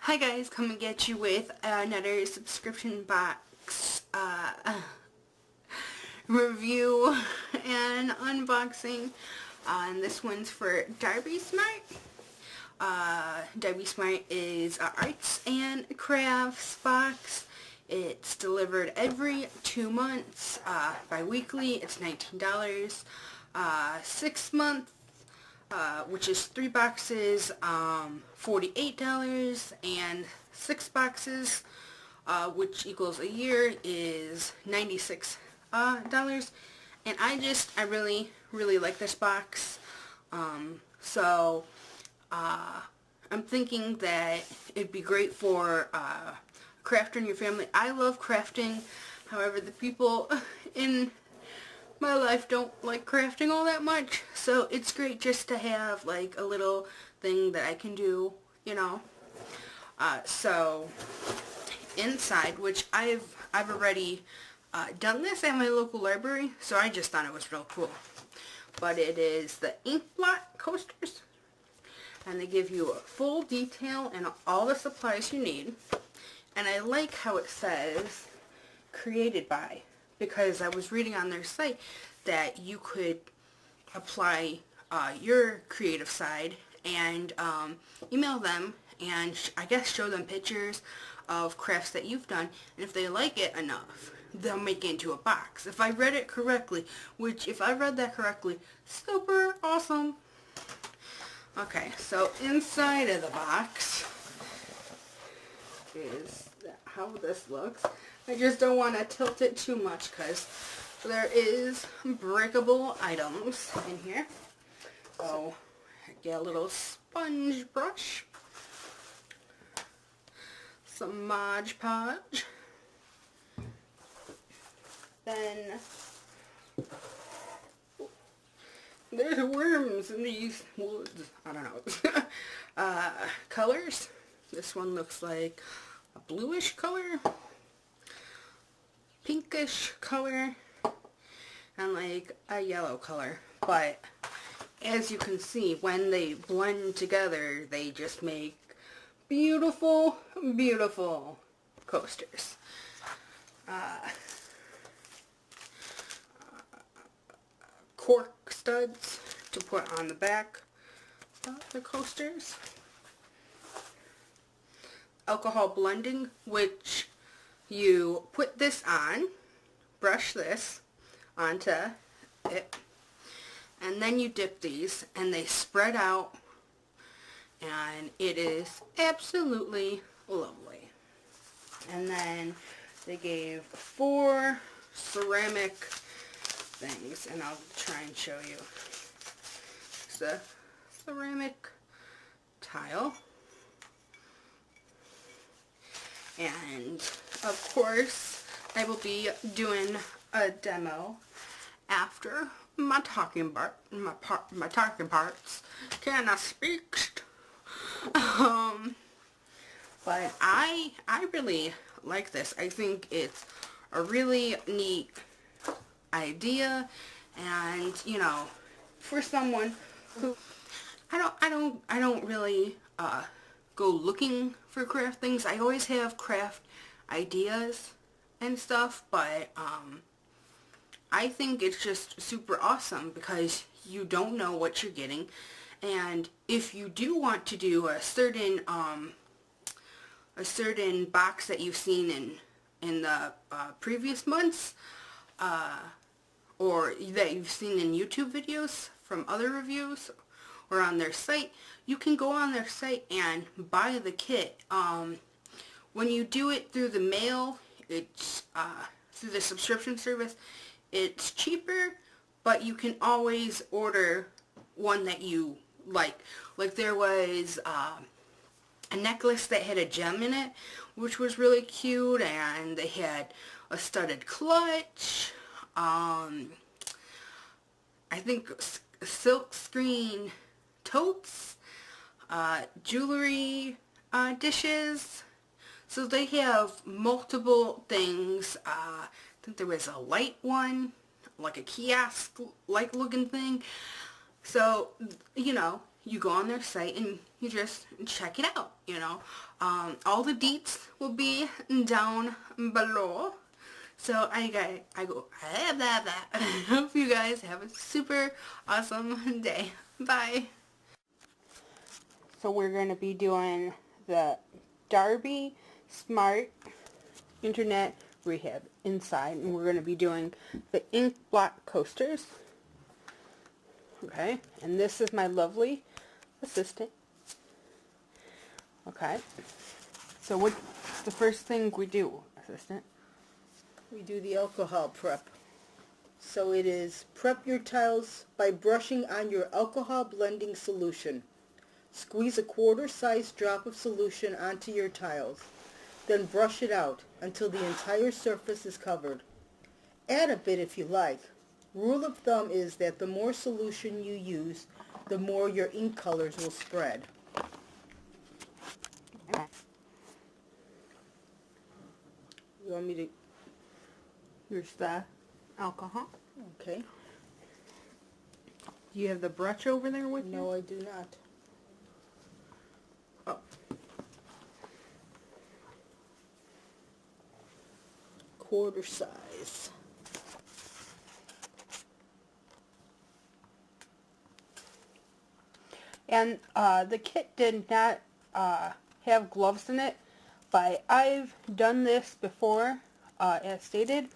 Hi guys, come and get you with another subscription box review and unboxing. And this one's for Darby Smart. Darby Smart is an arts and crafts box. It's delivered every 2 months, bi-weekly. It's $19. 6 months, which is 3 boxes, $48, and 6 boxes, which equals a year, is $96. And I really like this box. So I'm thinking that it'd be great for crafter in your family. I love crafting. However, the people in my life don't like crafting all that much, so it's great just to have like a little thing that I can do, you know. So inside, which I've already done this at my local library, so I just thought it was real cool. But it is the ink blot coasters, and they give you a full detail and all the supplies you need. And I like how it says created by, because I was reading on their site that you could apply your creative side and email them and I guess show them pictures of crafts that you've done, and if they like it enough, they'll make it into a box. If I read it correctly, which if I read that correctly, super awesome. Okay, so inside of the box is how this looks. I just don't want to tilt it too much because there is breakable items in here. So get a little sponge brush, some Mod Podge, then there's worms in these woods. I don't know. Colors. This one looks like a bluish color, pinkish color, and like a yellow color. But as you can see, when they blend together, they just make beautiful, beautiful coasters. Cork studs to put on the back of the coasters. Alcohol blending, which you put this on, brush this onto it, and then you dip these and they spread out, and it is absolutely lovely. And then they gave 4 ceramic things, and I'll try and show you. It's a ceramic tile. And of course, I will be doing a demo after my talking parts. Can I speak? But I really like this. I think it's a really neat idea, and you know, for someone who I don't really go looking for craft things. I always have craft ideas and stuff, but I think it's just super awesome because you don't know what you're getting. And if you do want to do a certain box that you've seen in the previous months, or that you've seen in YouTube videos from other reviews or on their site, you can go on their site and buy the kit. When you do it through the mail, it's through the subscription service, it's cheaper, but you can always order one that you like. Like there was a necklace that had a gem in it, which was really cute, and they had a studded clutch, I think silk screen totes, jewelry dishes. So they have multiple things. I think there was a light one, like a kiosk-like looking thing. So, you know, you go on their site and you just check it out, you know. All the deets will be down below. So I have that. I hope you guys have a super awesome day. Bye. So we're going to be doing the Darby Smart Internet Rehab inside, and we're going to be doing the ink blot coasters. Okay, and this is my lovely assistant. Okay, so what's the first thing we do, assistant? We do the alcohol prep. So it is prep your tiles by brushing on your alcohol blending solution. Squeeze a quarter-sized drop of solution onto your tiles. Then brush it out until the entire surface is covered. Add a bit if you like. Rule of thumb is that the more solution you use, the more your ink colors will spread. You want me to... Here's the alcohol. Okay. Do you have the brush over there with you? No, I do not. Oh. Quarter size. And the kit did not have gloves in it, but I've done this before, as stated,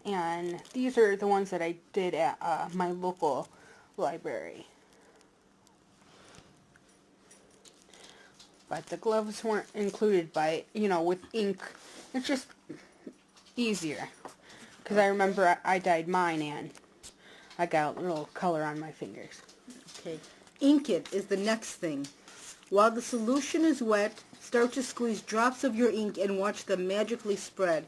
and these are the ones that I did at my local library. But the gloves weren't included by, you know, with ink. It's just easier. Because I remember I dyed mine and I got a little color on my fingers. Okay. Ink it is the next thing. While the solution is wet, start to squeeze drops of your ink and watch them magically spread.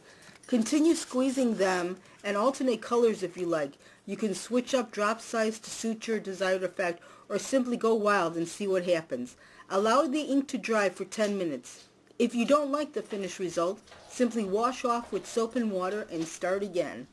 Continue squeezing them and alternate colors if you like. You can switch up drop size to suit your desired effect or simply go wild and see what happens. Allow the ink to dry for 10 minutes. If you don't like the finished result, simply wash off with soap and water and start again.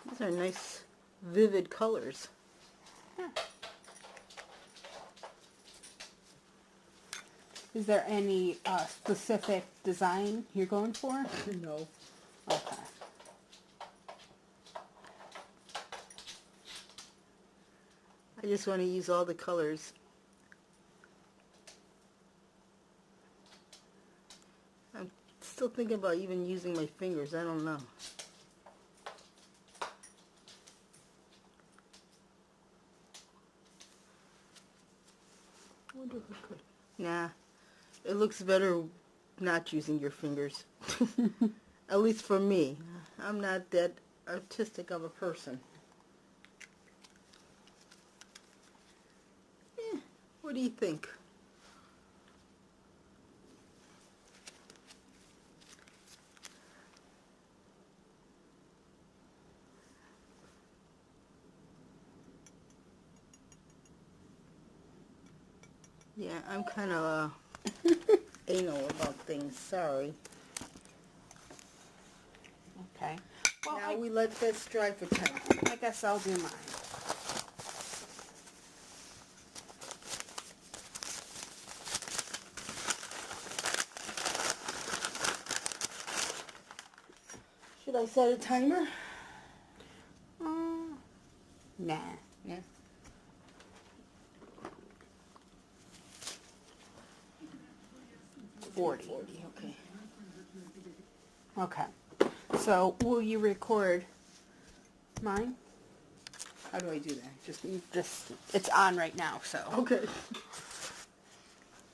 These are nice, vivid colors. Is there any specific design you're going for? No. Okay. I just want to use all the colors. I'm still thinking about even using my fingers. I don't know. I wonder if I could. Nah. It looks better not using your fingers. At least for me. I'm not that artistic of a person. What do you think? Yeah, I'm kind of anal about things. Sorry. Okay. Well, Now we let this dry for 10. I guess I'll do mine. Should I set a timer? Nah. Yeah. Forty. Okay. Okay. So, will you record mine? How do I do that? Just, it's on right now, so. Okay.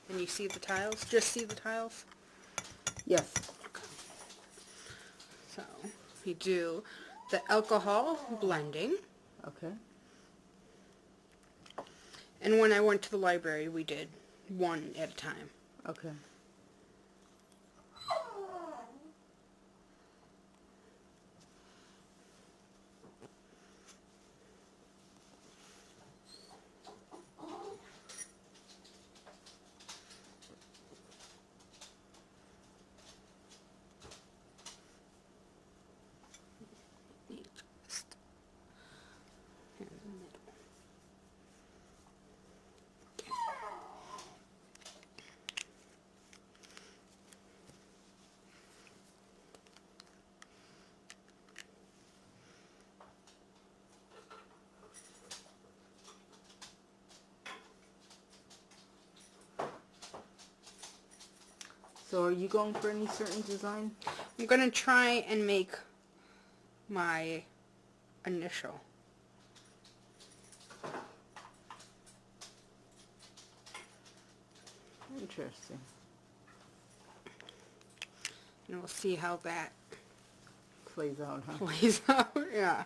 Can you see the tiles? Just see the tiles? Yes. So, we do the alcohol blending. Okay. And when I went to the library, we did one at a time. Okay. Just in the middle. So are you going for any certain design? I'm going to try and make my initial. Interesting. And we'll see how that Plays out, huh? plays out. Yeah.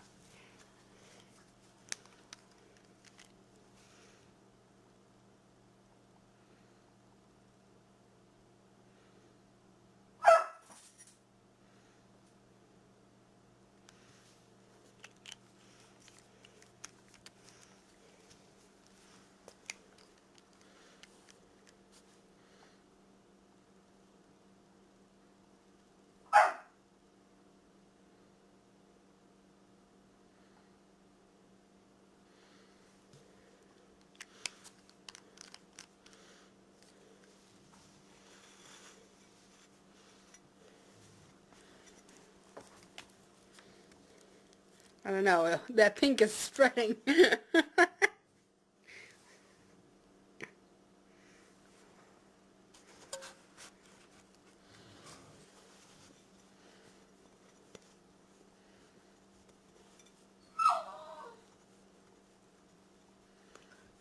I don't know. That pink is spreading.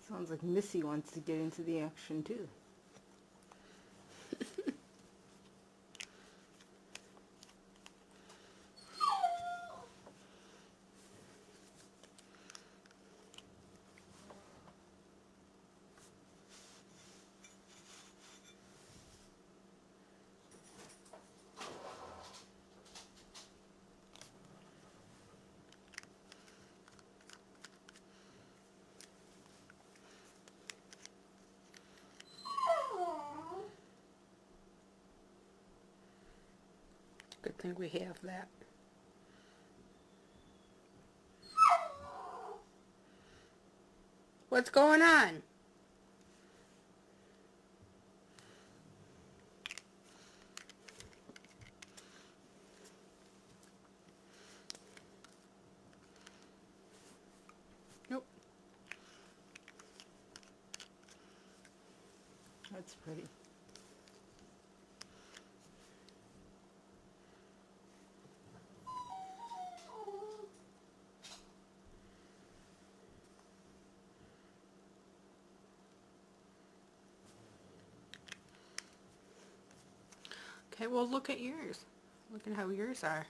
Sounds like Missy wants to get into the action too. Good thing we have that. What's going on? Nope. That's pretty. Okay, well look at yours. Look at how yours are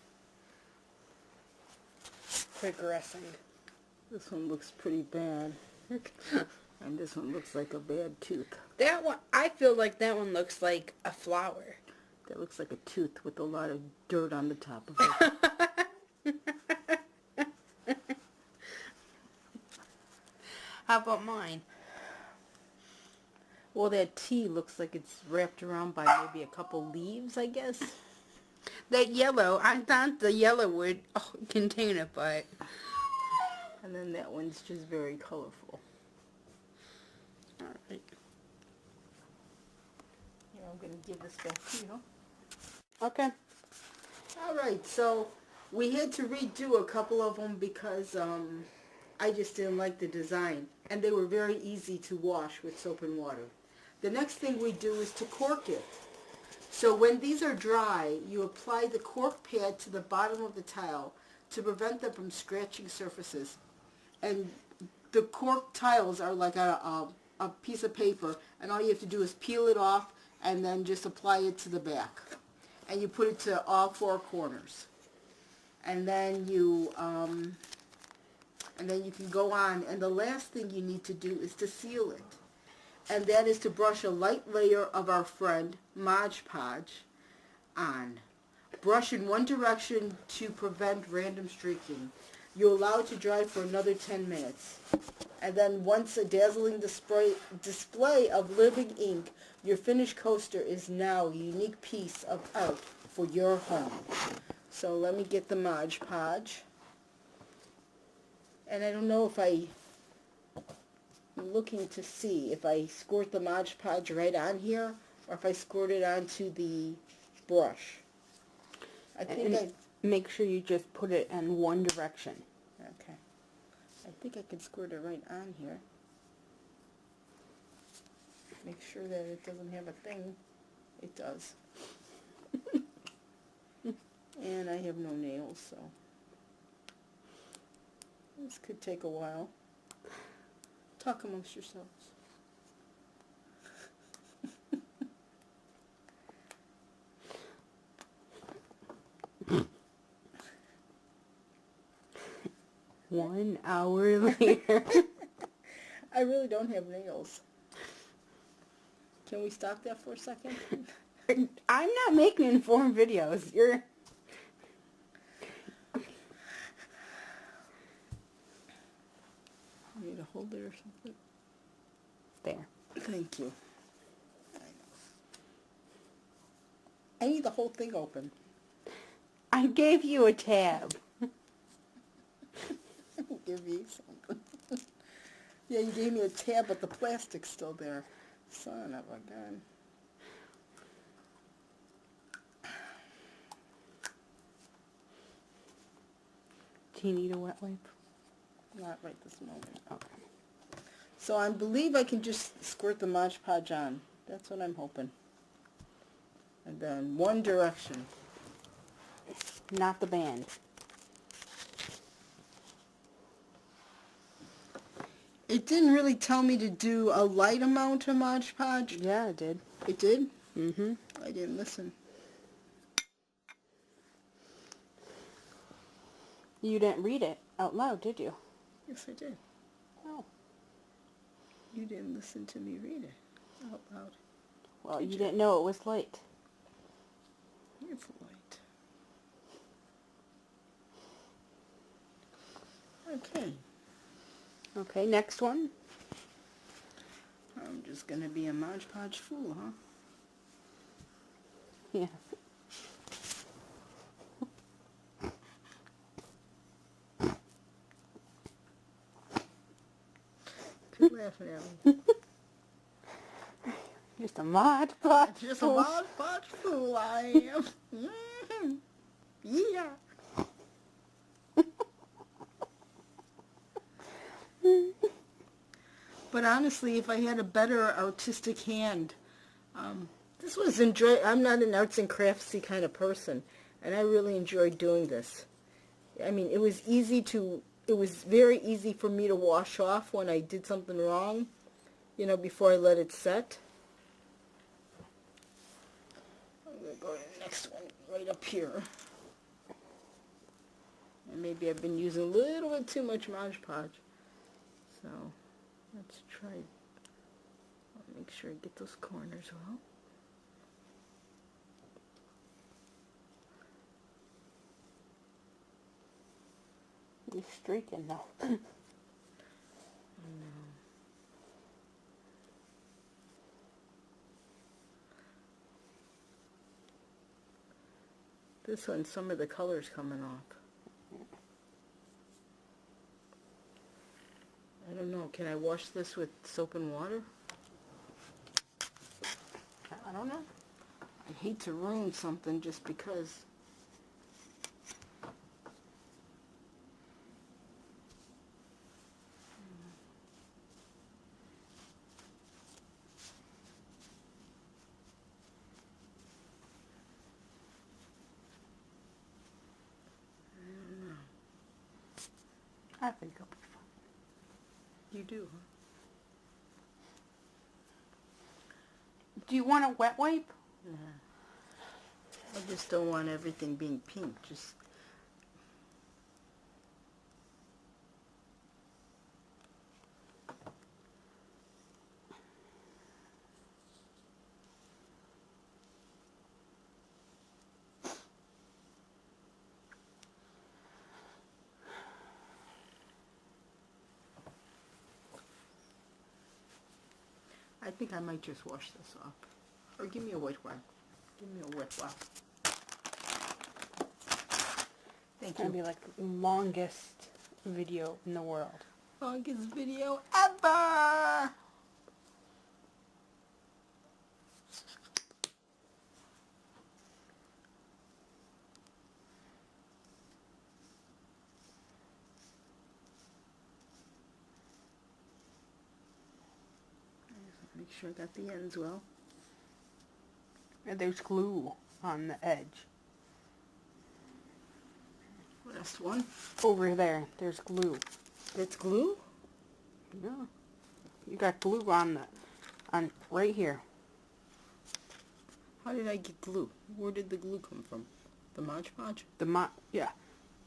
progressing. This one looks pretty bad. And this one looks like a bad tooth. That one, I feel like that one looks like a flower. That looks like a tooth with a lot of dirt on the top of it. How about mine? Well, that T looks like it's wrapped around by maybe a couple leaves, I guess. That yellow, I thought the yellow would contain it, but... And then that one's just very colorful. Alright. Here, I'm going to give this back to you. Okay. Alright, so we had to redo a couple of them because I just didn't like the design. And they were very easy to wash with soap and water. The next thing we do is to cork it. So when these are dry, you apply the cork pad to the bottom of the tile to prevent them from scratching surfaces. And the cork tiles are like a piece of paper, and all you have to do is peel it off and then just apply it to the back. And you put it to all four corners. And then you And then you can go on. And the last thing you need to do is to seal it. And that is to brush a light layer of our friend Mod Podge on. Brush in one direction to prevent random streaking. You allow it to dry for another 10 minutes. And then once a dazzling display of living ink, your finished coaster is now a unique piece of art for your home. So let me get the Mod Podge. And I don't know if I'm looking to see if I squirt the Mod Podge right on here or if I squirt it onto the brush. I think make sure you just put it in one direction. Okay. I think I can squirt it right on here. Make sure that it doesn't have a thing. It does. And I have no nails, so this could take a while. Talk amongst yourselves. One hour later. I really don't have nails. Can we stop that for a second? I'm not making informed videos. You're... You need to hold it or something? There. Thank you. I need the whole thing open. I gave you a tab. Give me something. Yeah, you gave me a tab, but the plastic's still there. Son of a gun. Do you need a wet wipe? Not right this moment. Okay. So I believe I can just squirt the Mod Podge on. That's what I'm hoping. And then one direction. Not the band. It didn't really tell me to do a light amount of Mod Podge. Yeah, it did. It did? Mm-hmm. I didn't listen. You didn't read it out loud, did you? Yes, I did. Oh. You didn't listen to me read it out loud. Well, you didn't know it was light. It's light. Okay. Okay, next one. I'm just going to be a Mod Podge fool, huh? Yeah. Quit laughing at me. Just a Mod Podge. Just a Mod Podge fool I am. Mm-hmm. Yeah. But honestly, if I had a better artistic hand, this was I'm not an arts and craftsy kind of person, and I really enjoyed doing this. I mean, it was very easy for me to wash off when I did something wrong, you know, before I let it set. I'm going to go to the next one right up here. And maybe I've been using a little bit too much Mod Podge. So let's try. I'll make sure I get those corners well. You're streaking though. This one, some of the color's coming off. I don't know. Can I wash this with soap and water? I don't know. I hate to ruin something just because. I think I'll be fine. You do, huh? Do you want a wet wipe? Yeah. I just don't want everything being pink. Just I think I might just wash this off. Or give me a wet wipe. Give me a wet wipe. Thank It's gonna you. be like the longest video in the world. Longest video ever! Make sure I got the ends well. And there's glue on the edge. Last one. Over there, there's glue. That's glue? Yeah. You got glue on right here. How did I get glue? Where did the glue come from? The Mod Podge? Yeah.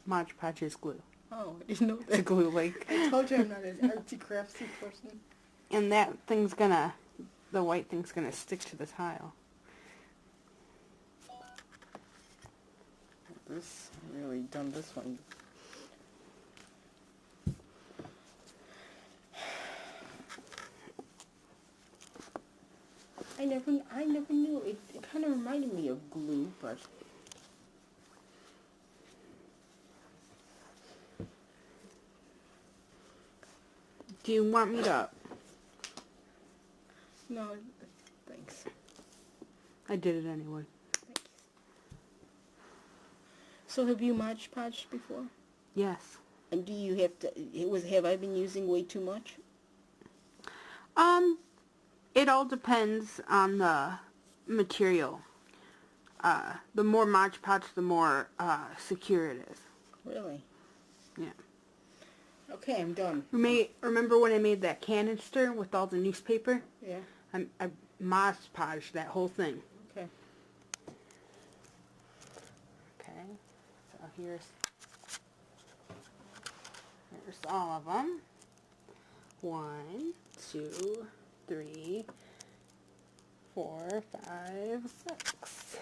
Mod Podge is glue. Oh, I didn't know The that. glue like. I told you I'm not an artsy craftsy person. And the white thing's gonna stick to the tile. This, I really done this one. I never knew. It kind of reminded me of glue, but... Do you want me to? No, thanks. I did it anyway. Thanks. So have you Mod Podged before? Yes. And do you have to, have I been using way too much? It all depends on the material. The more Mod Podge, the more secure it is. Really? Yeah. Okay, I'm done. Remember when I made that canister with all the newspaper? Yeah. I Mod Podged that whole thing. Okay. Okay. So here's all of them. 1, 2, 3, 4, 5, 6.